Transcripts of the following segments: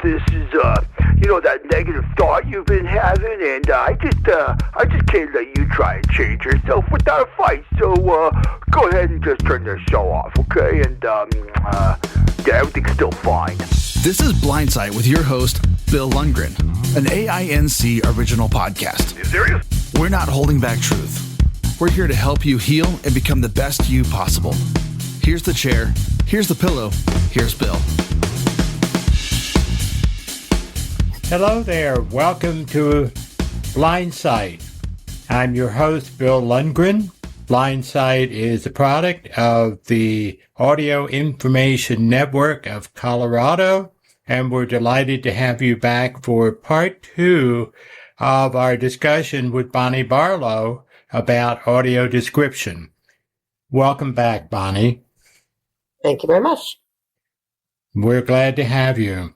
this is, that negative thought you've been having, and I just can't let you try and change yourself without a fight. So, go ahead and just turn the show off, okay? And, yeah, everything's still fine. This is Blindsight with your host, Bill Lundgren, an AINC original podcast. You serious? We're not holding back truth. We're here to help you heal and become the best you possible. Here's the chair. Here's the pillow. Here's Bill. Hello there. Welcome to Blindsight. I'm your host, Bill Lundgren. Blindsight is a product of the Audio Information Network of Colorado, and we're delighted to have you back for part 2 of our discussion with Bonnie Barlow about audio description. Welcome back, Bonnie. Thank you very much. We're glad to have you.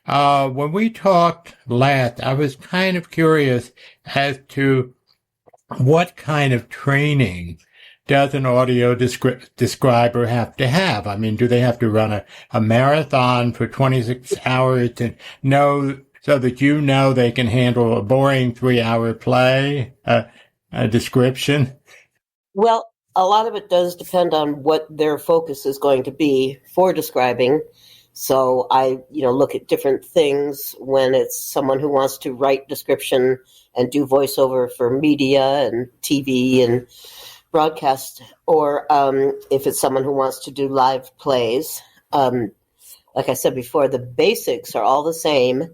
When we talked last, I was kind of curious as to what kind of training does an audio describer have to have? I mean, do they have to run a marathon for 26 hours to know, so that you know they can handle a boring 3-hour play, a description? Well, a lot of it does depend on what their focus is going to be for describing. So I, look at different things when it's someone who wants to write description and do voiceover for media and TV and broadcast, or if it's someone who wants to do live plays. Like I said before, the basics are all the same,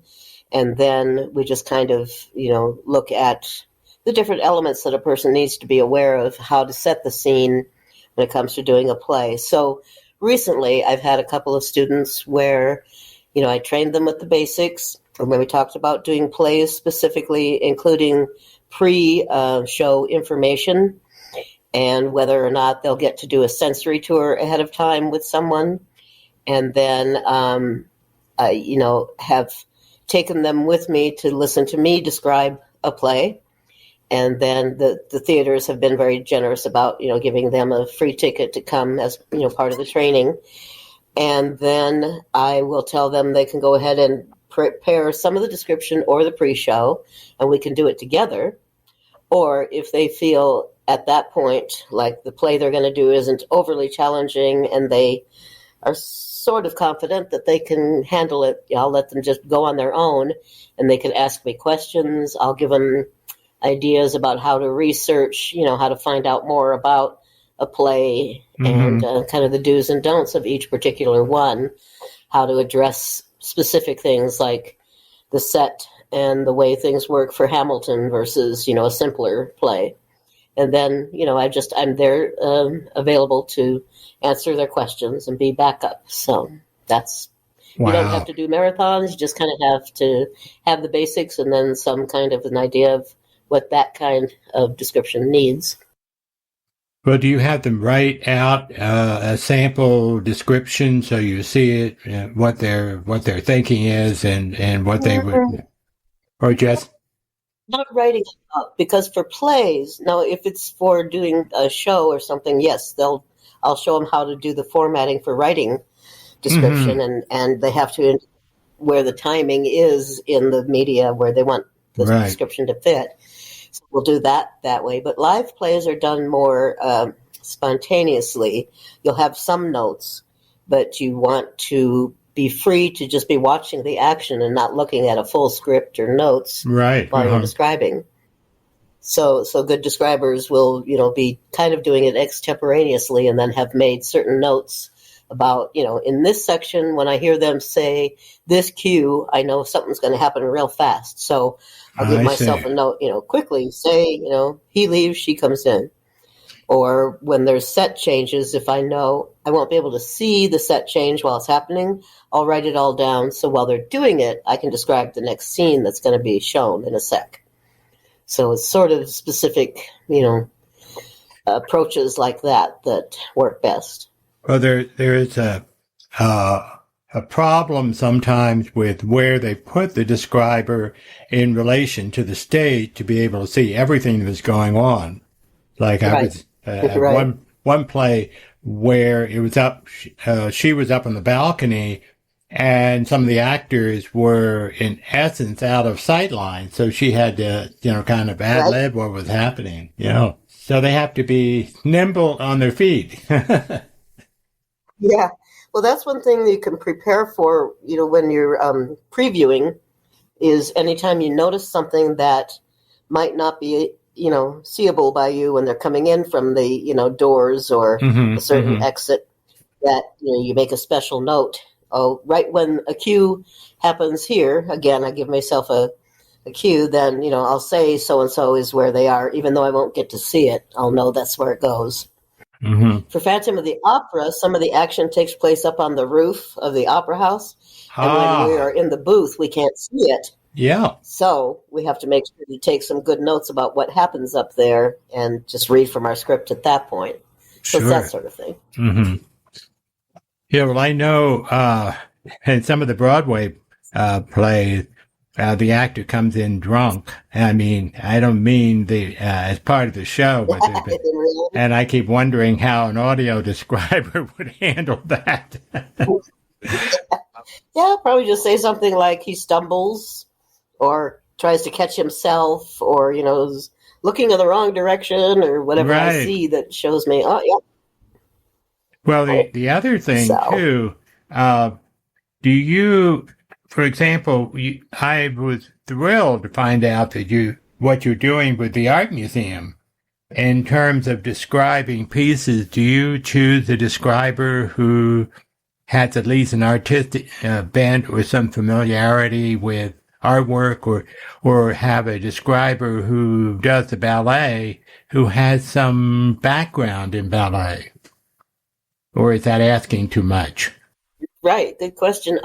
and then we just kind of, look at the different elements that a person needs to be aware of, how to set the scene when it comes to doing a play. So recently, I've had a couple of students where, I trained them with the basics, and when we talked about doing plays specifically, including pre-show information, and whether or not they'll get to do a sensory tour ahead of time with someone, and then, have taken them with me to listen to me describe a play. And then the theaters have been very generous about, giving them a free ticket to come as, part of the training. And then I will tell them they can go ahead and prepare some of the description or the pre-show, and we can do it together. Or if they feel at that point like the play they're going to do isn't overly challenging and they are sort of confident that they can handle it, I'll let them just go on their own, and they can ask me questions. I'll give them ideas about how to research, how to find out more about a play, and kind of the do's and don'ts of each particular one, how to address specific things like the set and the way things work for Hamilton versus, a simpler play. And then, I'm there available to answer their questions and be backup. So that's, wow. You don't have to do marathons. You just kind of have to have the basics and then some kind of an idea of what that kind of description needs. Well, do you have them write out a sample description so you see it, what their thinking is, and what they would, or just not writing it up? Because for plays, now if it's for doing a show or something, yes, I'll show them how to do the formatting for writing description, and they have to where the timing is in the media where they want the description to fit. So we'll do that way. But live plays are done more spontaneously. You'll have some notes, but you want to be free to just be watching the action and not looking at a full script or notes while you're describing. So good describers will, be kind of doing it extemporaneously and then have made certain notes about, in this section, when I hear them say this cue, I know something's going to happen real fast. So I'll give myself a note, quickly say, he leaves, she comes in. Or when there's set changes, if I know I won't be able to see the set change while it's happening, I'll write it all down. So while they're doing it, I can describe the next scene that's going to be shown in a sec. So it's sort of specific, approaches like that work best. Well, there is a problem sometimes with where they put the describer in relation to the stage to be able to see everything that's going on. Like I was one play where it was up, she was up on the balcony and some of the actors were, in essence, out of sight line. So she had to, kind of ad-lib what was happening, So they have to be nimble on their feet. Yeah. Well, that's one thing you can prepare for, when you're previewing, is anytime you notice something that might not be, seeable by you when they're coming in from the, doors or a certain exit, that, you make a special note. Oh, right when a cue happens here, again, I give myself a cue, then, I'll say so-and-so is where they are. Even though I won't get to see it, I'll know that's where it goes. Mm-hmm. For Phantom of the Opera, some of the action takes place up on the roof of the opera house. And when we are in the booth, we can't see it. Yeah. So we have to make sure we take some good notes about what happens up there and just read from our script at that point. So it's that sort of thing. Mm-hmm. Yeah, well, I know in some of the Broadway plays, the actor comes in drunk. I mean, I don't mean as part of the show, but and I keep wondering how an audio describer would handle that. Yeah, probably just say something like he stumbles or tries to catch himself or, is looking in the wrong direction or whatever I see that shows me, oh, yeah. Well, the other thing, too, do you, for example, I was thrilled to find out that what you're doing with the art museum in terms of describing pieces. Do you choose a describer who has at least an artistic bent or some familiarity with artwork, or have a describer who does the ballet who has some background in ballet? Or is that asking too much? Right, good question.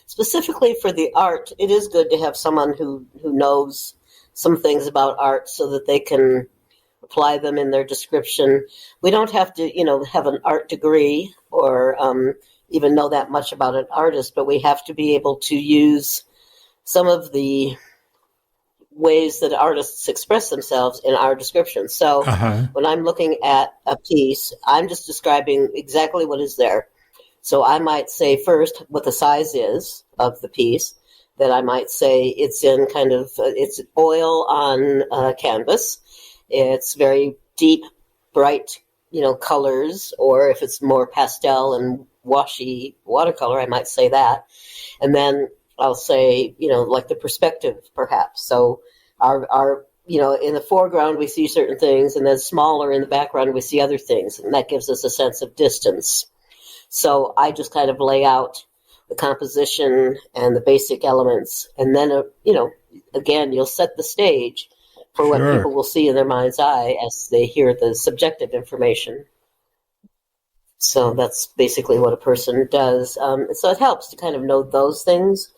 Specifically for the art, it is good to have someone who knows some things about art so that they can apply them in their description. We don't have to, have an art degree or even know that much about an artist, but we have to be able to use some of the ways that artists express themselves in our description. So when I'm looking at a piece, I'm just describing exactly what is there. So I might say first what the size is of the piece. Then I might say it's in it's oil on canvas. It's very deep, bright, colors. Or if it's more pastel and washy watercolor, I might say that. And then I'll say, like the perspective, perhaps. So our in the foreground, we see certain things, and then smaller in the background, we see other things. And that gives us a sense of distance. So I just kind of lay out the composition and the basic elements. And then, again, you'll set the stage for what people will see in their mind's eye as they hear the subjective information. So that's basically what a person does. So it helps to kind of know those things.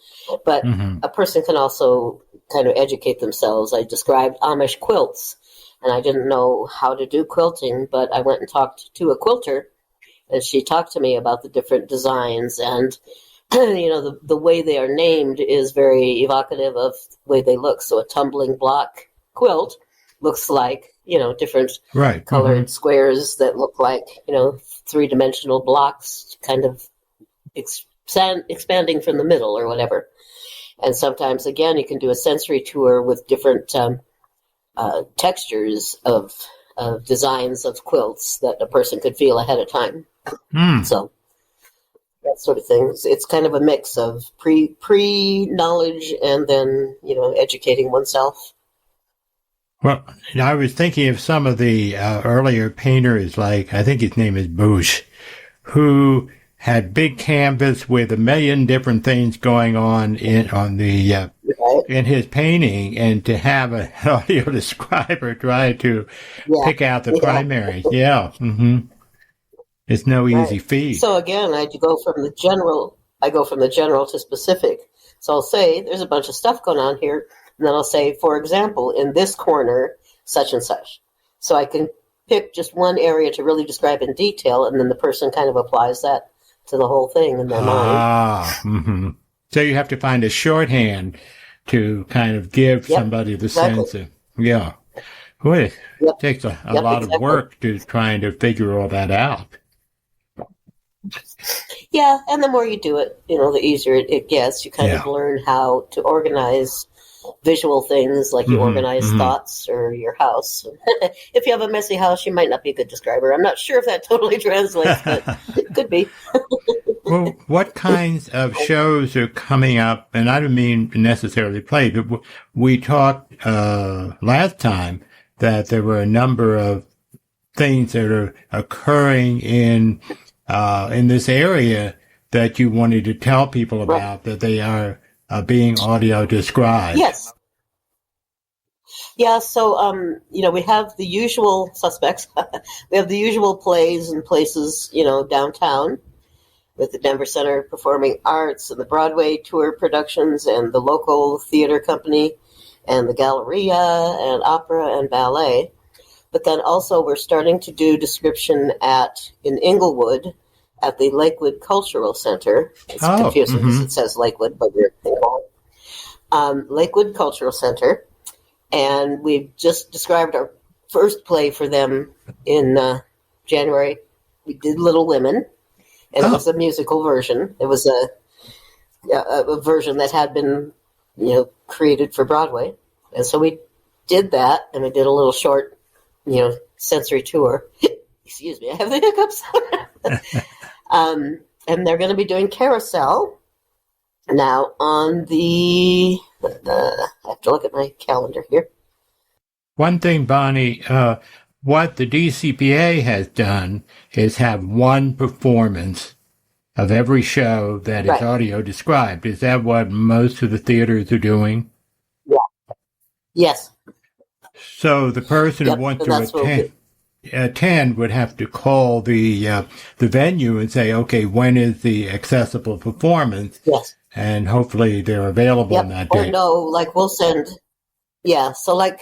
But a person can also kind of educate themselves. I described Amish quilts, and I didn't know how to do quilting, but I went and talked to a quilter, and she talked to me about the different designs. And, the way they are named is very evocative of the way they look. So a tumbling block quilt looks like, different colored squares that look like, three-dimensional blocks kind of expanding from the middle or whatever. And sometimes, again, you can do a sensory tour with different textures of designs of quilts that a person could feel ahead of time. So that sort of thing. It's kind of a mix of pre-knowledge and then, educating oneself. Well, I was thinking of some of the earlier painters, like I think his name is Bouche, who had big canvas with a million different things going on in his painting, and to have an audio describer try to pick out the primaries. Yeah. It's no easy feat. So again, I go from the general to specific. So I'll say there's a bunch of stuff going on here. And then I'll say, for example, in this corner, such and such. So I can pick just one area to really describe in detail, and then the person kind of applies that to the whole thing in their mind. So you have to find a shorthand to kind of give somebody the sense of, Boy, it takes a lot of work to trying to figure all that out. Yeah, and the more you do it, the easier it gets. You kind Yeah. of learn how to organize visual things, like you organize thoughts or your house. If you have a messy house, you might not be a good describer. I'm not sure if that totally translates, but it could be. Well, what kinds of shows are coming up? And I don't mean necessarily play, but we talked last time that there were a number of things that are occurring in this area that you wanted to tell people about, that they are being audio described. Yes. Yeah, so, we have the usual suspects. We have the usual plays and places, downtown with the Denver Center Performing Arts and the Broadway tour productions and the local theater company and the Galleria and opera and ballet. But then also we're starting to do description in Inglewood at the Lakewood Cultural Center. It's confusing because it says Lakewood, but we're Lakewood Cultural Center. And we've just described our first play for them in January. We did Little Women, and it was a musical version. It was a version that had been, created for Broadway. And so we did that, and we did a little short, sensory tour. Excuse me, I have the hiccups. And they're going to be doing Carousel now on the... I have to look at my calendar here. One thing, Bonnie, what the DCPA has done is have one performance of every show that is audio described. Is that what most of the theaters are doing? Yeah. Yes. So the person who wants to attend would have to call the venue and say, okay, when is the accessible performance? Yes. And hopefully they're available on that day. Or no, we'll send, so I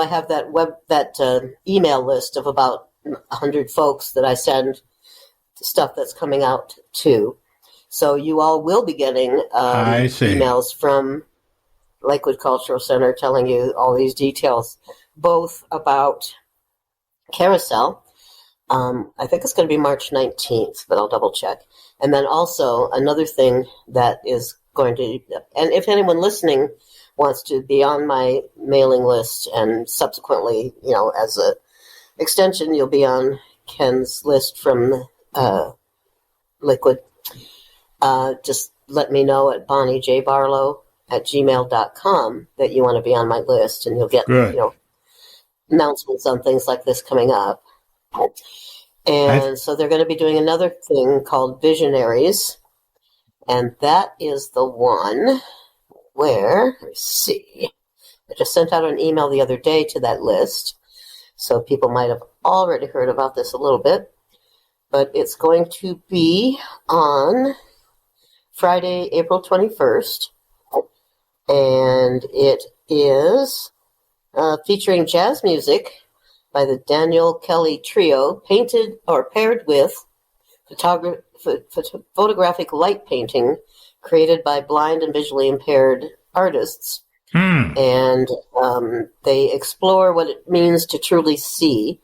have that email list of about 100 folks that I send stuff that's coming out to. So you all will be getting emails from Lakewood Cultural Center telling you all these details, both about Carousel. I think it's going to be March 19th, but I'll double check. And then also another thing that is going to, and if anyone listening wants to be on my mailing list and subsequently, as a extension, you'll be on Ken's list from Liquid. Just let me know at bonniejbarlow@gmail.com that you want to be on my list, and you'll get, announcements on things like this coming up. And so they're going to be doing another thing called Visionaries. And that is the one where, let's see, I just sent out an email the other day to that list. So people might have already heard about this a little bit. But it's going to be on Friday, April 21st. And it is featuring jazz music by the Daniel Kelly Trio, painted or paired with photographic light painting created by blind and visually impaired artists. And they explore what it means to truly see.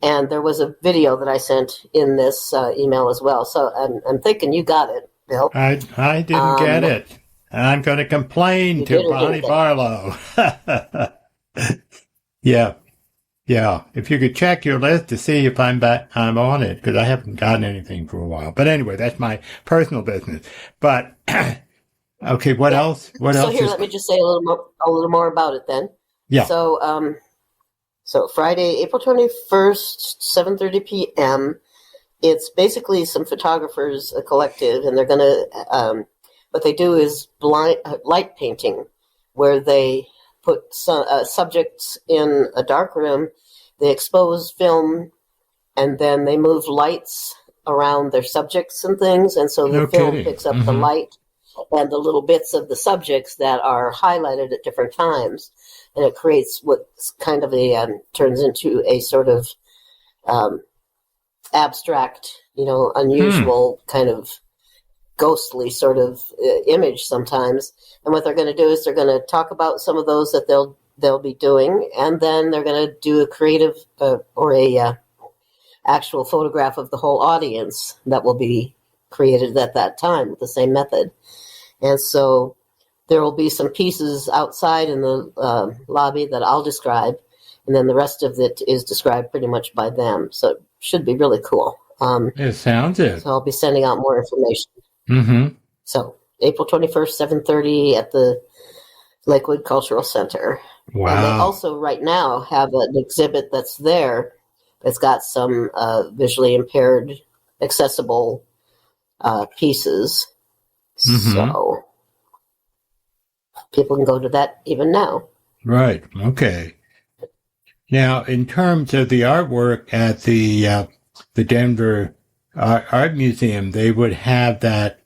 And there was a video that I sent in this email as well. So I'm thinking you got it, Bill. I didn't get it. I'm going to complain to Bonnie Barlow. Yeah. Yeah, if you could check your list to see if I'm on it, because I haven't gotten anything for a while. But anyway, that's my personal business. But okay, what else? What else? So here, let me just say a little more about it then. Yeah. So so Friday, April 21st, 7:30 p.m. It's basically some photographers, a collective, and they're gonna. What they do is light painting, where they put subjects in a dark room, they expose film, and then they move lights around their subjects and things, and so the film picks up the light and the little bits of the subjects that are highlighted at different times, and it creates what's kind of turns into a sort of abstract, unusual kind of ghostly sort of image sometimes. And what they're going to do is they're going to talk about some of those that they'll be doing, and then they're going to do a creative or a actual photograph of the whole audience that will be created at that time with the same method. And so there will be some pieces outside in the lobby that I'll describe, and then the rest of it is described pretty much by them. So it should be really cool. It sounds it. So I'll be sending out more information. Mm-hmm. So April 21st, 7:30 at the Lakewood Cultural Center. Wow. And they also right now have an exhibit that's there that's got some visually impaired, accessible pieces. Mm-hmm. So people can go to that even now. Right. Okay. Now, in terms of the artwork at the Denver Art Museum, they would have that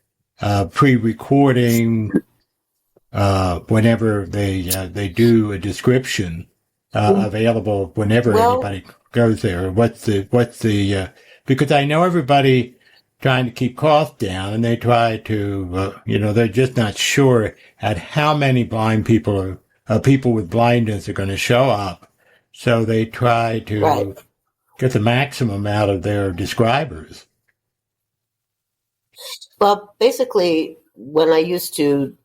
pre-recording whenever they do a description available whenever anybody goes there. What's the because I know everybody trying to keep costs down, and they try to they're just not sure at how many blind people or people with blindness are going to show up, so they try to get the maximum out of their describers. Well, basically, when I used to,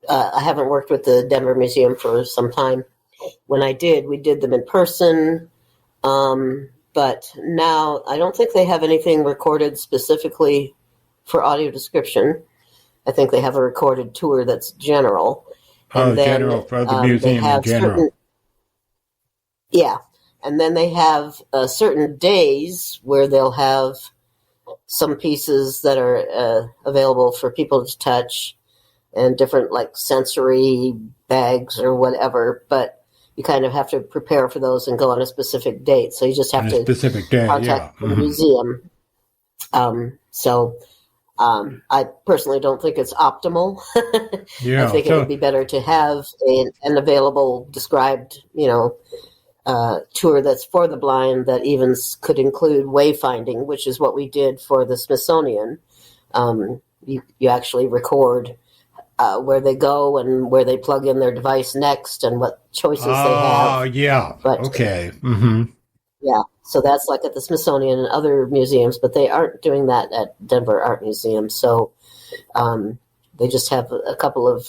I haven't worked with the Denver Museum for some time. When I did, we did them in person. But now I don't think they have anything recorded specifically for audio description. I think they have a recorded tour that's general. And general for the museum in general. And then they have certain days where they'll have some pieces that are available for people to touch, and different like sensory bags or whatever. But you kind of have to prepare for those and go on a specific date. So you just have to specific day, contact the museum. I personally don't think it's optimal. I think it would be better to have an available described, tour that's for the blind that even could include wayfinding, which is what we did for the Smithsonian. You actually record where they go and where they plug in their device next and what choices they have. Oh, yeah. Okay. Mm-hmm. Yeah. So that's like at the Smithsonian and other museums, but they aren't doing that at Denver Art Museum. So they just have a couple of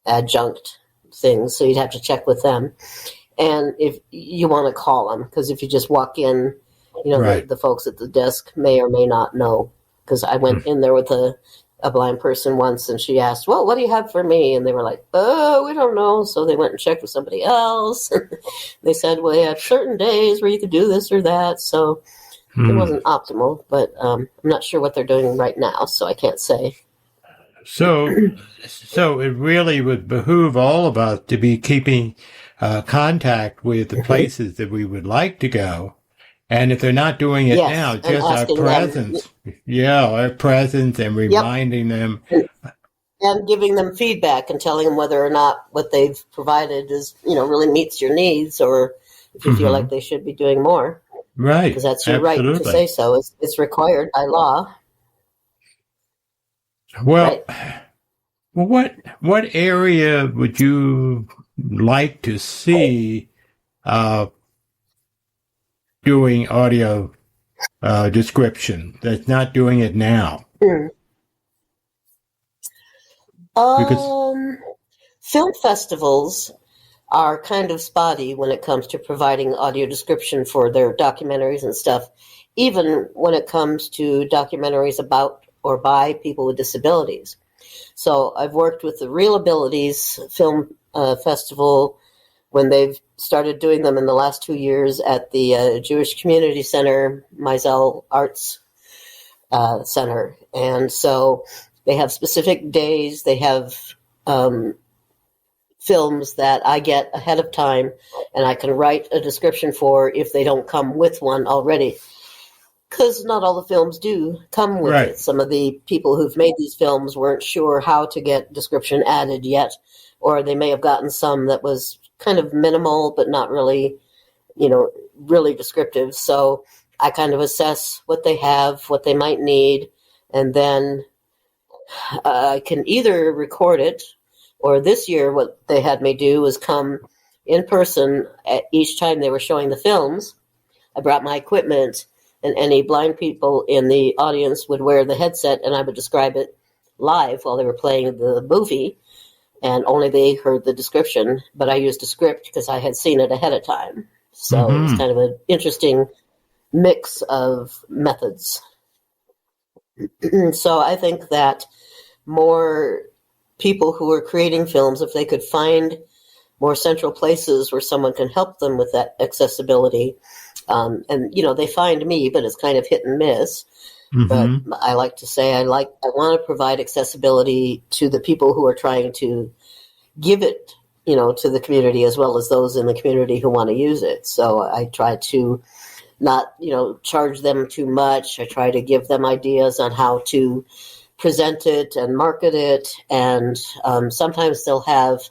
adjunct things. So you'd have to check with them. And if you want to call them, because if you just walk in, the folks at the desk may or may not know. Because I went in there with a blind person once, and she asked, well, what do you have for me? And they were like, oh, we don't know. So they went and checked with somebody else. They said, well, you have certain days where you could do this or that. So it wasn't optimal, but I'm not sure what they're doing right now, so I can't say. So it really would behoove all of us to be keeping contact with the places that we would like to go. And if they're not doing it now, just our presence. Our presence and reminding them. And giving them feedback and telling them whether or not what they've provided is, really meets your needs, or if you feel like they should be doing more. Right. Because that's your right to say so. It's required by law. Well, what area would you like to see doing audio description that's not doing it now? Film festivals are kind of spotty when it comes to providing audio description for their documentaries and stuff, even when it comes to documentaries about or by people with disabilities. So I've worked with the Real Abilities Film Festival when they've started doing them in the last 2 years at the Jewish Community Center, Meisel Arts Center. And so they have specific days. They have films that I get ahead of time, and I can write a description for if they don't come with one already. Because not all the films do come with it. Some of the people who've made these films weren't sure how to get description added yet, or they may have gotten some that was kind of minimal, but not really, really descriptive. So I kind of assess what they have, what they might need, and then I can either record it, or this year what they had me do was come in person at each time they were showing the films. I brought my equipment, and any blind people in the audience would wear the headset, and I would describe it live while they were playing the movie, and only they heard the description, but I used a script because I had seen it ahead of time. So it was kind of an interesting mix of methods. So I think that more people who are creating films, if they could find more central places where someone can help them with that accessibility, and they find me, but it's kind of hit and miss. But I like to say I want to provide accessibility to the people who are trying to give it, to the community, as well as those in the community who want to use it. So I try to not, charge them too much. I try to give them ideas on how to present it and market it. And sometimes they'll have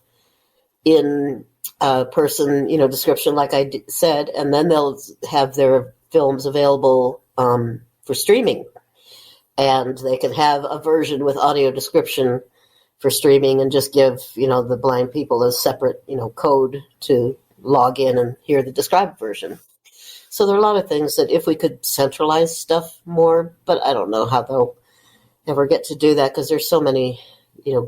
in person, description, like I said, and then they'll have their films available for streaming. And they can have a version with audio description for streaming and just give, the blind people a separate, code to log in and hear the described version. So there are a lot of things that if we could centralize stuff more, but I don't know how they'll ever get to do that because there's so many,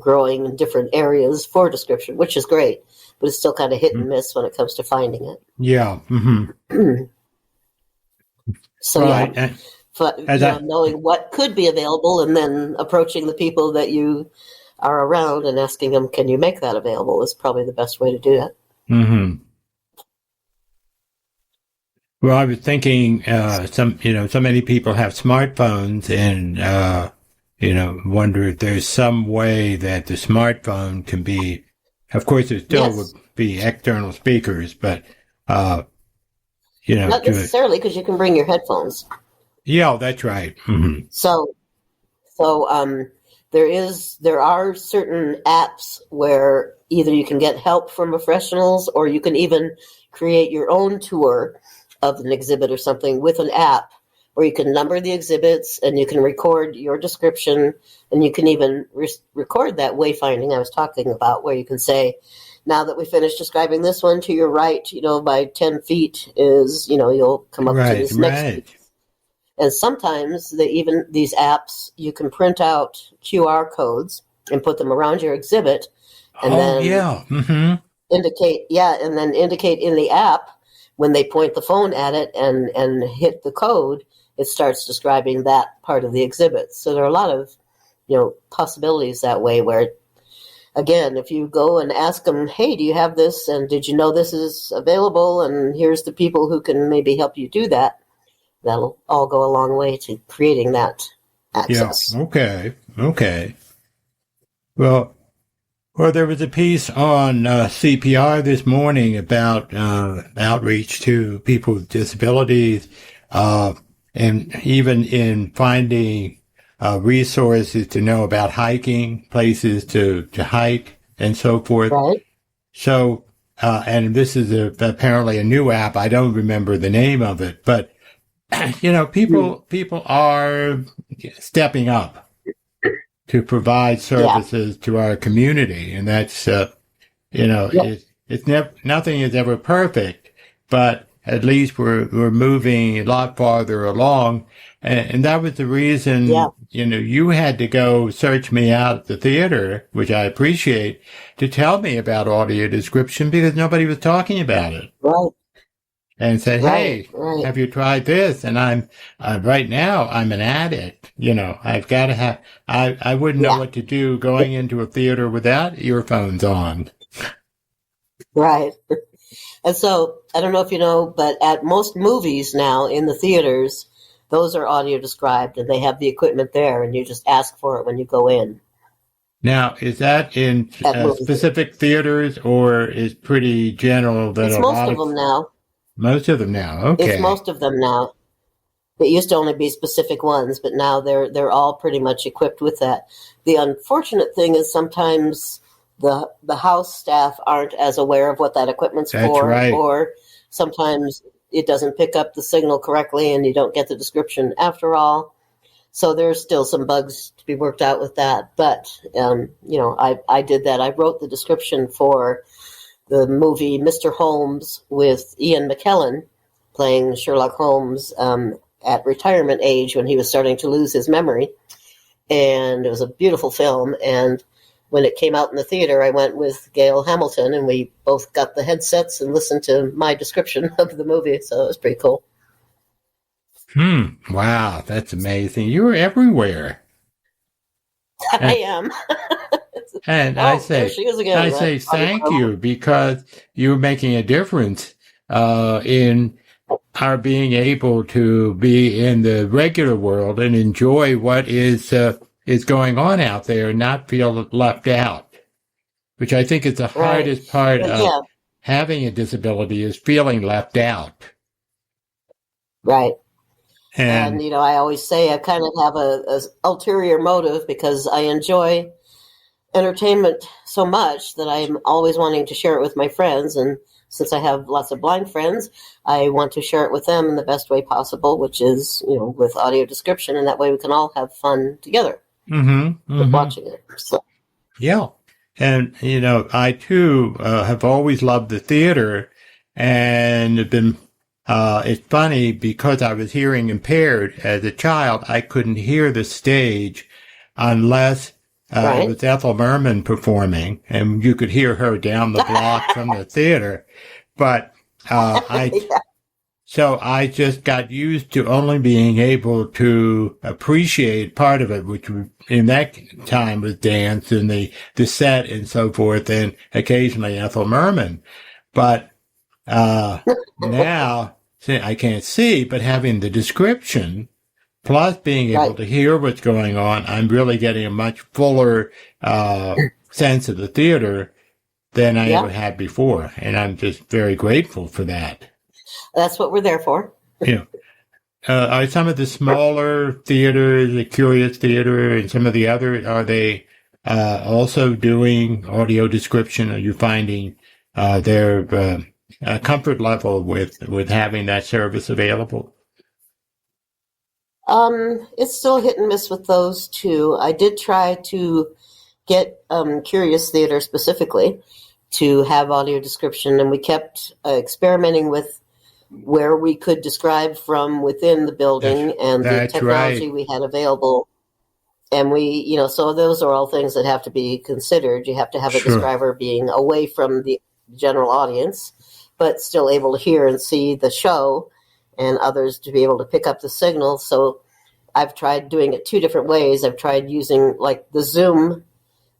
growing in different areas for description, which is great, but it's still kind of hit and miss when it comes to finding it. Yeah. So, right. Yeah. But knowing what could be available and then approaching the people that you are around and asking them, can you make that available, is probably the best way to do that. Well, I was thinking, so many people have smartphones and, wonder if there's some way that the smartphone can be, of course, there still would be external speakers, but, not necessarily, because you can bring your headphones. Yeah, that's right. So there are certain apps where either you can get help from professionals or you can even create your own tour of an exhibit or something with an app where you can number the exhibits and you can record your description, and you can even record that wayfinding I was talking about, where you can say, now that we finished describing this one, to your right, by 10 feet is, you'll come up to this next feet. And sometimes these apps, you can print out QR codes and put them around your exhibit, and indicate in the app when they point the phone at it and hit the code, it starts describing that part of the exhibit. So there are a lot of, possibilities that way where, again, if you go and ask them, hey, do you have this? And did you know this is available? And here's the people who can maybe help you do that. That'll all go a long way to creating that access. Yeah. Okay. Well, there was a piece on CPR this morning about outreach to people with disabilities, and even in finding resources to know about hiking, places to hike, and so forth. Right. So, and this is apparently a new app. I don't remember the name of it, but people are stepping up to provide services to our community, and that's it's never, nothing is ever perfect, but at least we're moving a lot farther along, and that was the reason you had to go search me out at the theater, which I appreciate, to tell me about audio description because nobody was talking about it. Right. And say, hey, have you tried this? And I'm right now, I'm an addict. I've got to have, I wouldn't know what to do going into a theater without earphones on. Right. And so, I don't know if you know, but at most movies now in the theaters, those are audio described and they have the equipment there and you just ask for it when you go in. Now, is that in specific theaters or is pretty general? That it's most of them now. Most of them now, okay. It's most of them now. It used to only be specific ones, but now they're all pretty much equipped with that. The unfortunate thing is sometimes the house staff aren't as aware of what that equipment's for, right. Or sometimes it doesn't pick up the signal correctly and you don't get the description after all. So there's still some bugs to be worked out with that. But, I did that. I wrote the description for the movie Mr. Holmes with Ian McKellen playing Sherlock Holmes. at retirement age when he was starting to lose his memory. And it was a beautiful film. And when it came out in the theater, I went with Gail Hamilton, and we both got the headsets and listened to my description of the movie. So it was pretty cool. Wow, that's amazing. You were everywhere. I am. And there she is again, I say thank you, because you're making a difference in our being able to be in the regular world and enjoy what is going on out there and not feel left out, which I think is the hardest part of having a disability, is feeling left out. Right. And I always say I kind of have a ulterior motive, because I enjoy entertainment so much that I'm always wanting to share it with my friends. And since I have lots of blind friends, I want to share it with them in the best way possible, which is, with audio description. And that way we can all have fun together with watching it. So. Yeah. And, I too have always loved the theater, and have been, it's funny, because I was hearing impaired as a child, I couldn't hear the stage unless it was Ethel Merman performing, and you could hear her down the block from the theater. But so I just got used to only being able to appreciate part of it, which in that time was dance and the set and so forth, and occasionally Ethel Merman. But now I can't see, but having the description plus being able to hear what's going on, I'm really getting a much fuller sense of the theater than I ever had before. And I'm just very grateful for that. That's what we're there for. Yeah. Are some of the smaller theaters, the Curious Theater and some of the other, are they also doing audio description? Are you finding their comfort level with having that service available? It's still hit and miss with those two. I did try to get Curious Theater specifically to have audio description, and we kept experimenting with where we could describe from within the building and the technology we had available. And we, so those are all things that have to be considered. You have to have a describer being away from the general audience, but still able to hear and see the show, and others to be able to pick up the signal. So I've tried doing it two different ways. I've tried using like the Zoom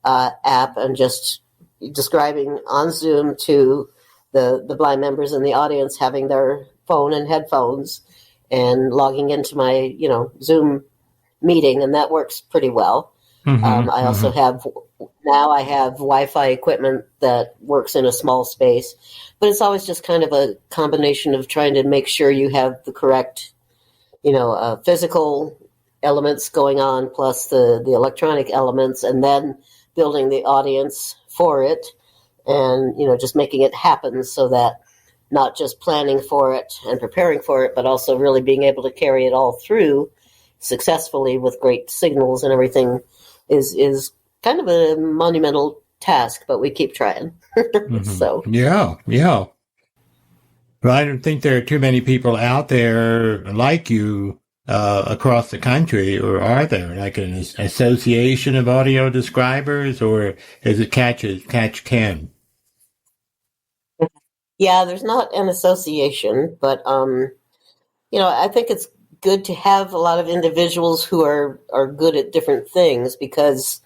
app and just describing on Zoom to the blind members in the audience, having their phone and headphones and logging into my, Zoom meeting, and that works pretty well. I also have Wi-Fi equipment that works in a small space, but it's always just kind of a combination of trying to make sure you have the correct, physical elements going on, plus the electronic elements, and then building the audience for it, and, just making it happen, so that not just planning for it and preparing for it, but also really being able to carry it all through successfully with great signals and everything is kind of a monumental task, but we keep trying. So yeah. Well, I don't think there are too many people out there like you across the country, or are there like an association of audio describers, or is it catch can? Yeah, there's not an association, but I think it's good to have a lot of individuals who are good at different things, because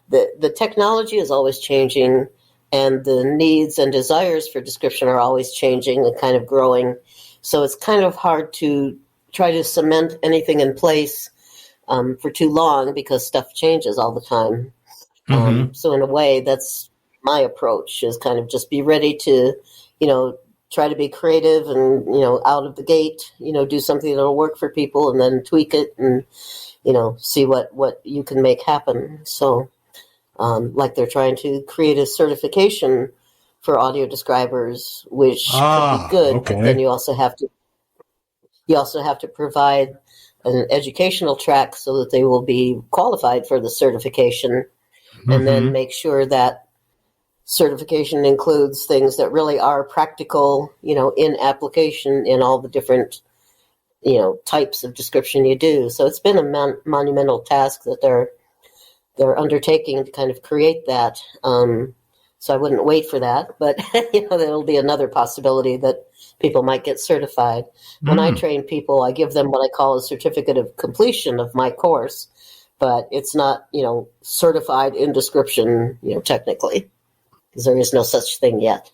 the technology is always changing, and the needs and desires for description are always changing and kind of growing. So it's kind of hard to try to cement anything in place for too long, because stuff changes all the time. So in a way, that's my approach, is kind of just be ready to, try to be creative and, out of the gate, do something that'll work for people, and then tweak it and, see what you can make happen. So like they're trying to create a certification for audio describers, which could be good, but then you also have to provide an educational track so that they will be qualified for the certification, and then make sure that certification includes things that really are practical, in application in all the different types of description you do. So it's been a monumental task that they're undertaking to kind of create that. So I wouldn't wait for that, but there'll be another possibility that people might get certified. When I train people, I give them what I call a certificate of completion of my course, but it's not, certified in description, technically, because there is no such thing yet.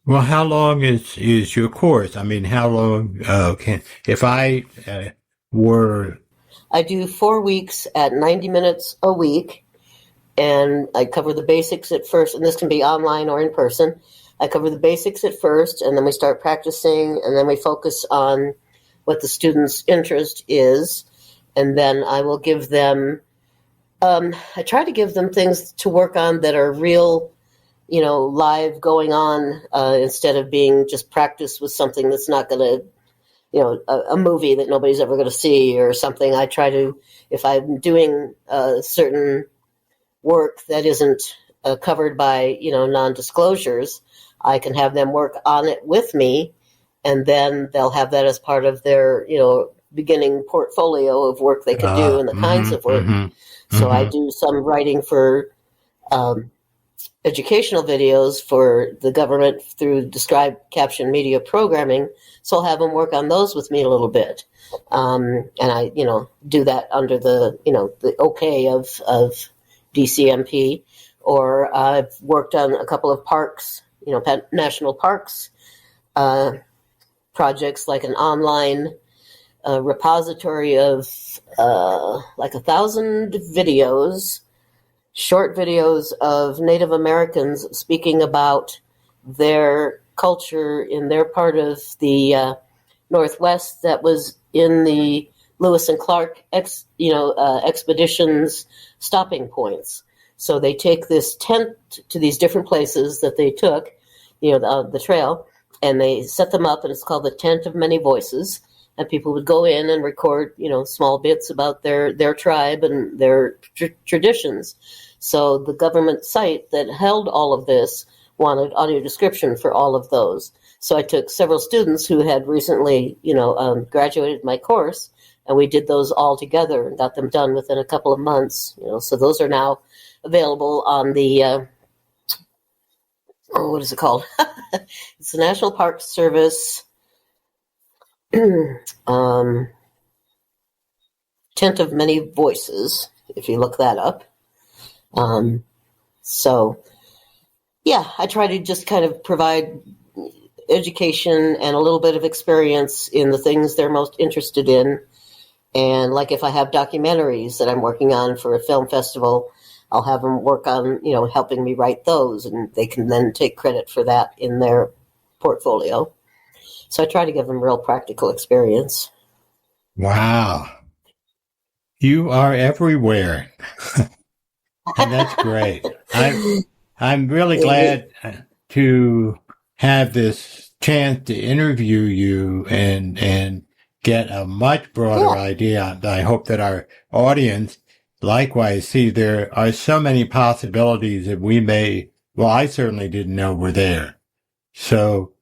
Well, how long is your course? I mean, how long if I were... I do 4 weeks at 90 minutes a week, and I cover the basics at first, and this can be online or in person. I cover the basics at first, and then we start practicing, and then we focus on what the student's interest is, and then I will give them, I try to give them things to work on that are real, live going on, instead of being just practice with something that's not going to, a movie that nobody's ever going to see or something. I try to, if I'm doing certain work that isn't covered by, non-disclosures, I can have them work on it with me, and then they'll have that as part of their, beginning portfolio of work they could do and the kinds of work. So I do some writing for educational videos for the government through described caption media programming. So I'll have them work on those with me a little bit. And I, do that under the, the okay of DCMP. Or I've worked on a couple of parks, national parks projects, like an online repository of like 1,000 videos, short videos of Native Americans speaking about their culture in their part of the Northwest that was in the Lewis and Clark expeditions stopping points. So they take this tent to these different places that they took, the trail, and they set them up, and it's called the Tent of Many Voices. And people would go in and record, small bits about their tribe and their traditions. So the government site that held all of this wanted audio description for all of those. So I took several students who had recently, graduated my course, and we did those all together and got them done within a couple of months. So those are now available on the, what is it called? It's the National Park Service Tent of Many Voices, if you look that up. So, yeah, I try to just kind of provide education and a little bit of experience in the things they're most interested in. And like if I have documentaries that I'm working on for a film festival, I'll have them work on, helping me write those, and they can then take credit for that in their portfolio. So I try to give them real practical experience. Wow. You are everywhere. And that's great. I'm really glad to have this chance to interview you and get a much broader idea. I hope that our audience likewise see there are so many possibilities that I certainly didn't know were there. So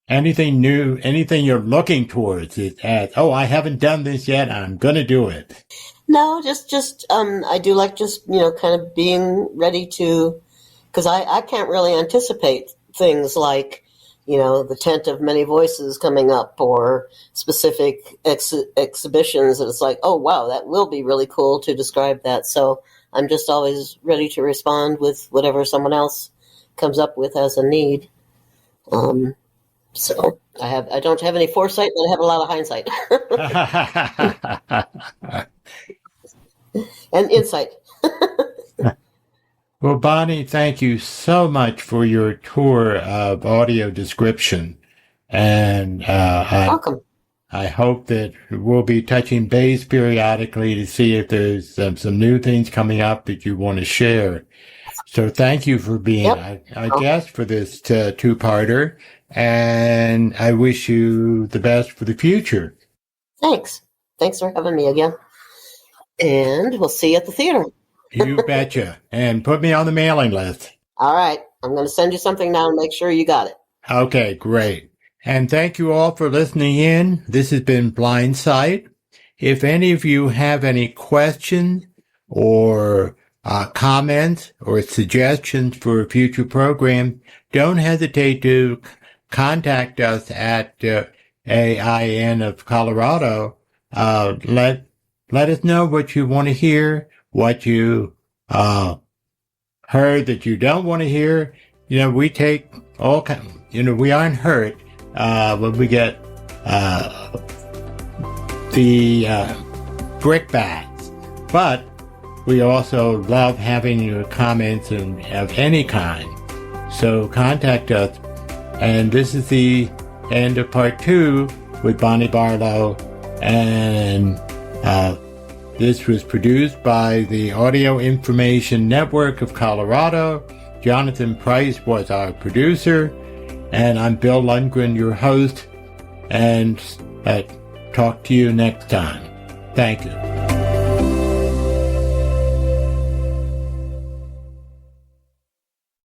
anything new, anything you're looking towards is I haven't done this yet, I'm going to do it. No, just I do like just, kind of being ready to, because I can't really anticipate things like, the Tent of Many Voices coming up or specific exhibitions. And it's like, oh, wow, that will be really cool to describe that. So I'm just always ready to respond with whatever someone else comes up with as a need. So I don't have any foresight, but I have a lot of hindsight. And insight. Well, Bonnie, thank you so much for your tour of audio description. And Welcome. I hope that we'll be touching base periodically to see if there's some new things coming up that you want to share. So thank you for being our guest for this two-parter. And I wish you the best for the future. Thanks. Thanks for having me again. And we'll see you at the theater. You betcha. And put me on the mailing list. All right. I'm going to send you something now and make sure you got it. Okay, great. And thank you all for listening in. This has been Blindsight. If any of you have any questions or comments or suggestions for a future program, don't hesitate to contact us at AIN of Colorado. Let us know what you want to hear, what you heard that you don't want to hear. We take all kinds. We aren't hurt when we get the brickbats, but we also love having your comments of any kind. So contact us. And this is the end of part 2 with Bonnie Barlow. And this was produced by the Audio Information Network of Colorado. Jonathan Price was our producer. And I'm Bill Lundgren, your host. And talk to you next time. Thank you.